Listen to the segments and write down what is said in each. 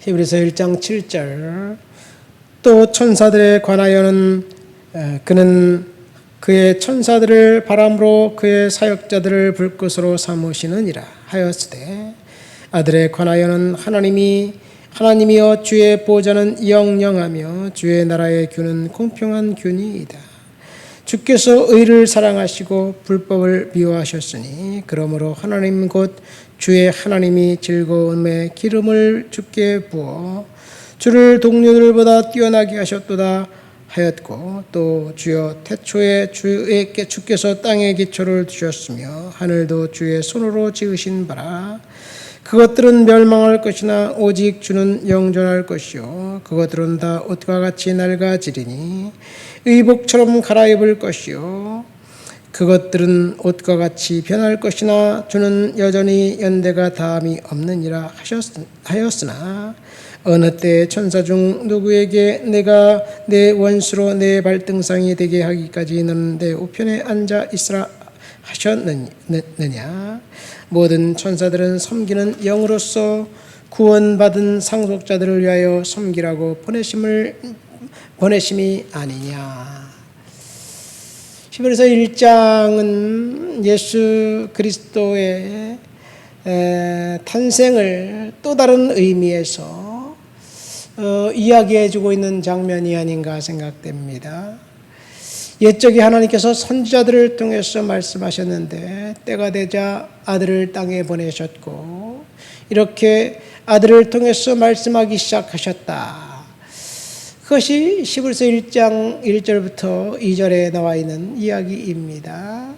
히브리서 1장 7절 또 천사들에 관하여는 그는 그의 천사들을 바람으로 그의 사역자들을 불꽃으로 삼으시느니라 하였으되 아들에 관하여는 하나님이여 주의 보좌는 영영하며 주의 나라의 균은 공평한 균이이다. 주께서 의를 사랑하시고 불법을 미워하셨으니 그러므로 하나님 곧 주의 하나님이 즐거움에 기름을 주께 부어 주를 동료들보다 뛰어나게 하셨도다 하였고 또 주여 태초에 주께서 땅에 기초를 두셨으며 하늘도 주의 손으로 지으신 바라. 그것들은 멸망할 것이나 오직 주는 영존할 것이요 그것들은 다 옷과 같이 낡아지리니 의복처럼 갈아입을 것이요 그것들은 옷과 같이 변할 것이나 주는 여전히 연대가 다함이 없느니라 하였으나 어느 때 천사 중 누구에게 내가 내 원수로 내 발등상이 되게 하기까지 너는 내 우편에 앉아 있으라 하셨느냐. 모든 천사들은 섬기는 영으로서 구원받은 상속자들을 위하여 섬기라고 보내심이 아니냐. 히브리서 1장은 예수 그리스도의 탄생을 또 다른 의미에서 이야기해주고 있는 장면이 아닌가 생각됩니다. 옛적에 하나님께서 선지자들을 통해서 말씀하셨는데 때가 되자 아들을 땅에 보내셨고 이렇게 아들을 통해서 말씀하기 시작하셨다. 그것이 히브리서 1장 1절부터 2절에 나와 있는 이야기입니다.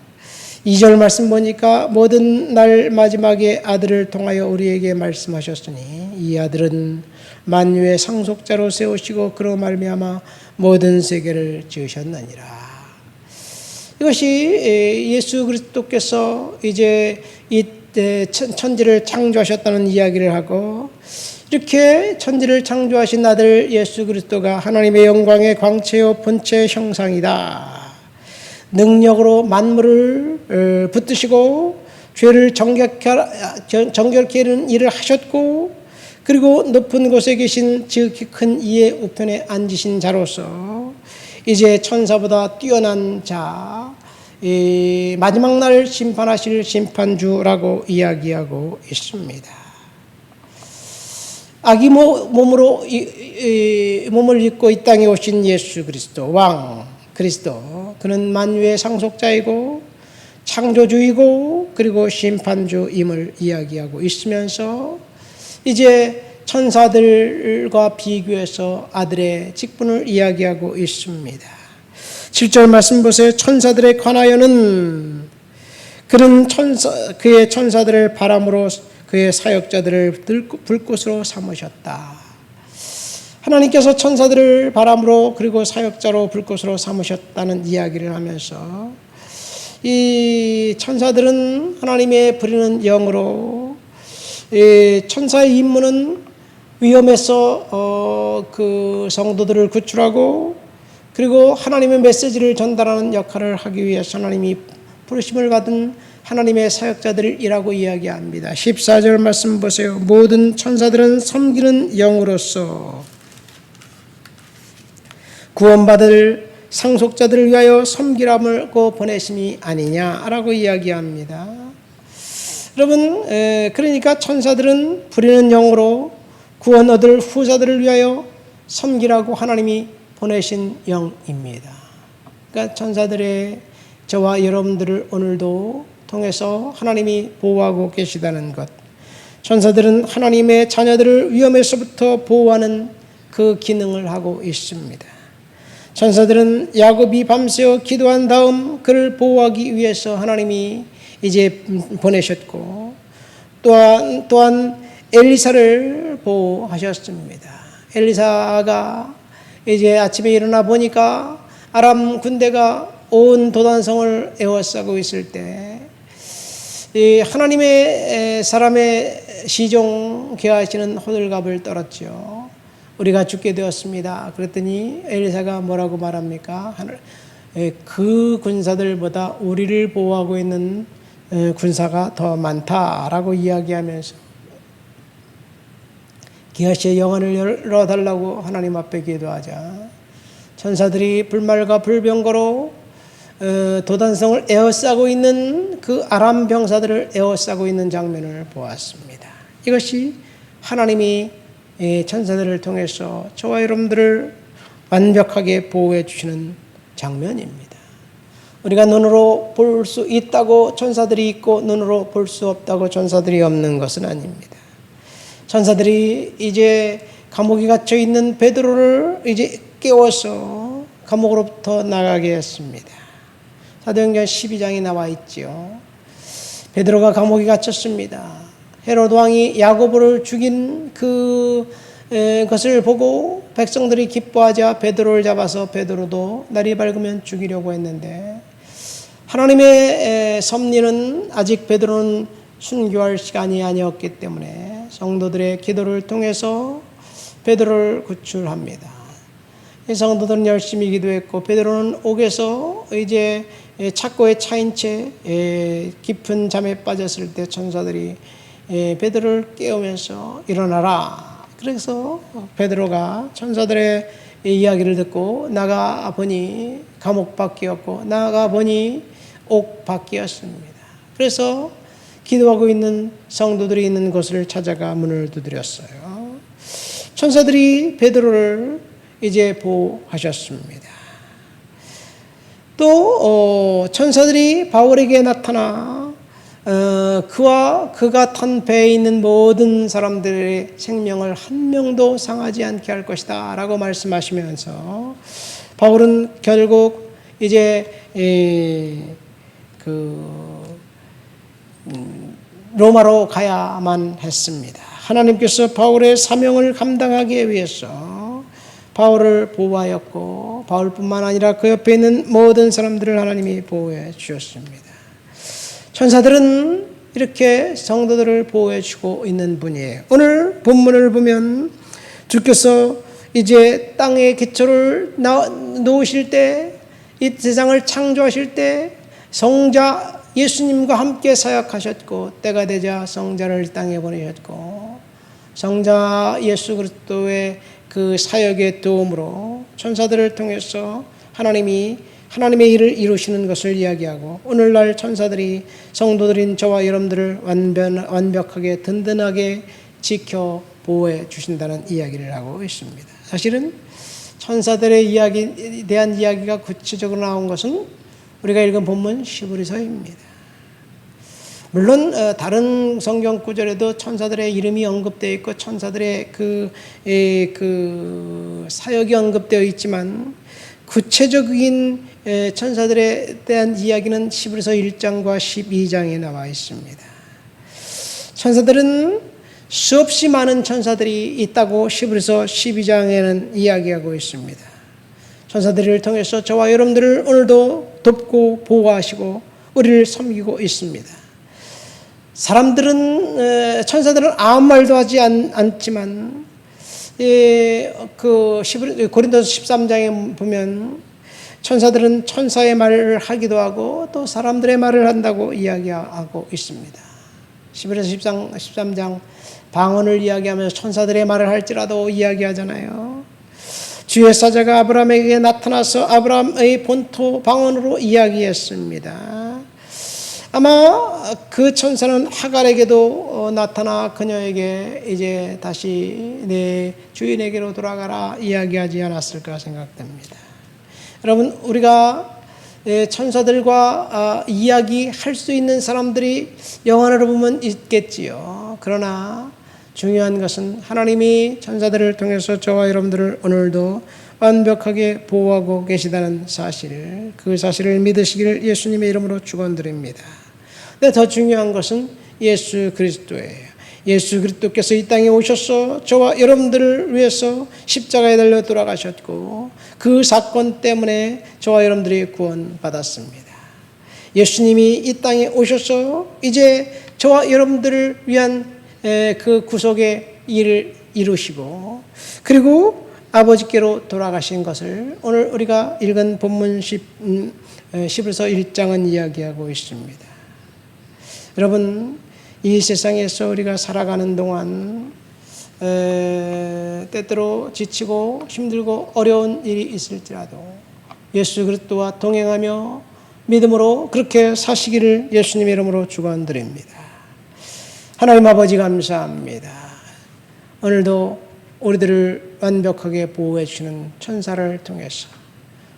2절 말씀 보니까 모든 날 마지막에 아들을 통하여 우리에게 말씀하셨으니 이 아들은 만유의 상속자로 세우시고 그로 말미암아 모든 세계를 지으셨느니라. 이것이 예수 그리스도께서 이제 이 천지를 창조하셨다는 이야기를 하고 이렇게 천지를 창조하신 아들 예수 그리스도가 하나님의 영광의 광채요 본체 형상이다. 능력으로 만물을 붙드시고 죄를 정결케 하는 일을 하셨고 그리고 높은 곳에 계신 지극히 큰 이의 우편에 앉으신 자로서 이제 천사보다 뛰어난 자, 마지막 날 심판하실 심판주라고 이야기하고 있습니다. 아기 몸을 입고 이 땅에 오신 예수 그리스도, 왕 그리스도, 그는 만유의 상속자이고 창조주이고 그리고 심판주임을 이야기하고 있으면서 이제 천사들과 비교해서 아들의 직분을 이야기하고 있습니다. 7절 말씀 보세요. 천사들에 관하여는 그는 그의 천사들을 바람으로 그의 사역자들을 불꽃으로 삼으셨다. 하나님께서 천사들을 바람으로 그리고 사역자로 불꽃으로 삼으셨다는 이야기를 하면서 이 천사들은 하나님의 부리는 영으로 천사의 임무는 위험에서 그 성도들을 구출하고 그리고 하나님의 메시지를 전달하는 역할을 하기 위해서 하나님이 부르심을 받은 하나님의 사역자들이라고 이야기합니다. 14절 말씀 보세요. 모든 천사들은 섬기는 영으로서 구원받을 상속자들을 위하여 섬기라고 보내심이 아니냐라고 이야기합니다. 여러분, 그러니까 천사들은 부리는 영으로 구원 얻을 후사들을 위하여 섬기라고 하나님이 보내신 영입니다. 그러니까 천사들의 저와 여러분들을 오늘도 통해서 하나님이 보호하고 계시다는 것. 천사들은 하나님의 자녀들을 위험에서부터 보호하는 그 기능을 하고 있습니다. 천사들은 야곱이 밤새워 기도한 다음 그를 보호하기 위해서 하나님이 이제 보내셨고 또한 엘리사를 보호하셨습니다. 엘리사가 이제 아침에 일어나 보니까 아람 군대가 온 도단성을 에워싸고 있을 때 하나님의 사람의 시종 계하시는 호들갑을 떨었죠. 우리가 죽게 되었습니다. 그랬더니 엘리사가 뭐라고 말합니까? 그 군사들보다 우리를 보호하고 있는 군사가 더 많다라고 이야기하면서 기아씨의 영안을 열어달라고 하나님 앞에 기도하자 천사들이 불말과 불병거로 도단성을 에워싸고 있는 그 아람 병사들을 에워싸고 있는 장면을 보았습니다. 이것이 하나님이 천사들을 통해서 저와 여러분들을 완벽하게 보호해 주시는 장면입니다. 우리가 눈으로 볼 수 있다고 천사들이 있고 눈으로 볼 수 없다고 천사들이 없는 것은 아닙니다. 천사들이 이제 감옥에 갇혀 있는 베드로를 이제 깨워서 감옥으로부터 나가게 했습니다. 사도행전 12장에 나와 있지요. 베드로가 감옥에 갇혔습니다. 헤로드 왕이 야고보를 죽인 그것을 보고 백성들이 기뻐하자 베드로를 잡아서 베드로도 날이 밝으면 죽이려고 했는데 하나님의 섭리는 아직 베드로는 순교할 시간이 아니었기 때문에 성도들의 기도를 통해서 베드로를 구출합니다. 이 성도들은 열심히 기도했고 베드로는 옥에서 이제 착고에 차인 채 깊은 잠에 빠졌을 때 천사들이 베드로를 깨우면서 일어나라. 그래서 베드로가 천사들의 이야기를 듣고 나가 보니 감옥 밖이었고 나가 보니 옥 밖이었습니다. 그래서 기도하고 있는 성도들이 있는 곳을 찾아가 문을 두드렸어요. 천사들이 베드로를 이제 보호하셨습니다. 또 천사들이 바울에게 나타나 그가 탄 배에 있는 모든 사람들의 생명을 한 명도 상하지 않게 할 것이다 라고 말씀하시면서 바울은 결국 이제 로마로 가야만 했습니다. 하나님께서 바울의 사명을 감당하기 위해서 바울을 보호하였고 바울뿐만 아니라 그 옆에 있는 모든 사람들을 하나님이 보호해 주셨습니다. 천사들은 이렇게 성도들을 보호해 주고 있는 분이에요. 오늘 본문을 보면 주께서 이제 땅의 기초를 놓으실 때 이 세상을 창조하실 때 성자 예수님과 함께 사역하셨고 때가 되자 성자를 땅에 보내셨고 성자 예수 그리스도의 그 사역의 도움으로 천사들을 통해서 하나님의 일을 이루시는 것을 이야기하고 오늘날 천사들이 성도들인 저와 여러분들을 완벽하게 든든하게 지켜 보호해 주신다는 이야기를 하고 있습니다. 사실은 천사들의 이야기에 대한 이야기가 구체적으로 나온 것은 우리가 읽은 본문 히브리서입니다. 물론 다른 성경 구절에도 천사들의 이름이 언급되어 있고 천사들의 그 사역이 언급되어 있지만 구체적인 천사들에 대한 이야기는 히브리서 1장과 12장에 나와 있습니다. 천사들은 수없이 많은 천사들이 있다고 히브리서 12장에는 이야기하고 있습니다. 천사들을 통해서 저와 여러분들을 오늘도 돕고 보호하시고 우리를 섬기고 있습니다. 천사들은 아무 말도 하지 않지만 고린도서 13장에 보면 천사들은 천사의 말을 하기도 하고 또 사람들의 말을 한다고 이야기하고 있습니다. 히브리서 13장 방언을 이야기하면서 천사들의 말을 할지라도 이야기하잖아요. 주의 사자가 아브라함에게 나타나서 아브라함의 본토 방언으로 이야기했습니다. 아마 그 천사는 하갈에게도 나타나 그녀에게 이제 다시 내 주인에게로 돌아가라 이야기하지 않았을까 생각됩니다. 여러분 우리가 천사들과 이야기할 수 있는 사람들이 영안으로 보면 있겠지요. 그러나 중요한 것은 하나님이 천사들을 통해서 저와 여러분들을 오늘도 완벽하게 보호하고 계시다는 사실, 그 사실을 믿으시기를 예수님의 이름으로 축원드립니다. 근데 더 중요한 것은 예수 그리스도예요. 예수 그리스도께서 이 땅에 오셔서 저와 여러분들을 위해서 십자가에 달려 돌아가셨고 그 사건 때문에 저와 여러분들이 구원받았습니다. 예수님이 이 땅에 오셔서 이제 저와 여러분들을 위한 그 구속의 일을 이루시고 그리고 아버지께로 돌아가신 것을 오늘 우리가 읽은 본문 10에서 1장은 이야기하고 있습니다. 여러분 이 세상에서 우리가 살아가는 동안 때때로 지치고 힘들고 어려운 일이 있을지라도 예수 그리스도와 동행하며 믿음으로 그렇게 사시기를 예수님의 이름으로 축원드립니다. 하나님 아버지 감사합니다. 오늘도 우리들을 완벽하게 보호해 주시는 천사를 통해서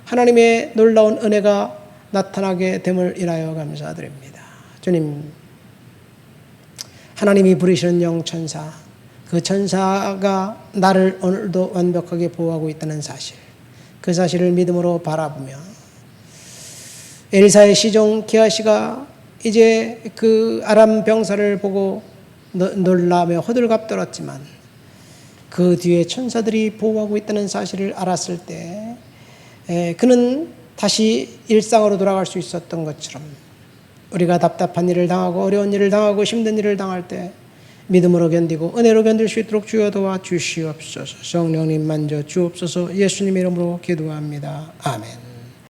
하나님의 놀라운 은혜가 나타나게 됨을 인하여 감사드립니다. 주님, 하나님이 부르시는 영천사, 그 천사가 나를 오늘도 완벽하게 보호하고 있다는 사실, 그 사실을 믿음으로 바라보며 엘리사의 시종 기하시가 이제 그 아람 병사를 보고 놀라며 호들갑 떨었지만 그 뒤에 천사들이 보호하고 있다는 사실을 알았을 때 그는 다시 일상으로 돌아갈 수 있었던 것처럼 우리가 답답한 일을 당하고 어려운 일을 당하고 힘든 일을 당할 때 믿음으로 견디고 은혜로 견딜 수 있도록 주여 도와 주시옵소서. 성령님 만져 주옵소서. 예수님의 이름으로 기도합니다. 아멘.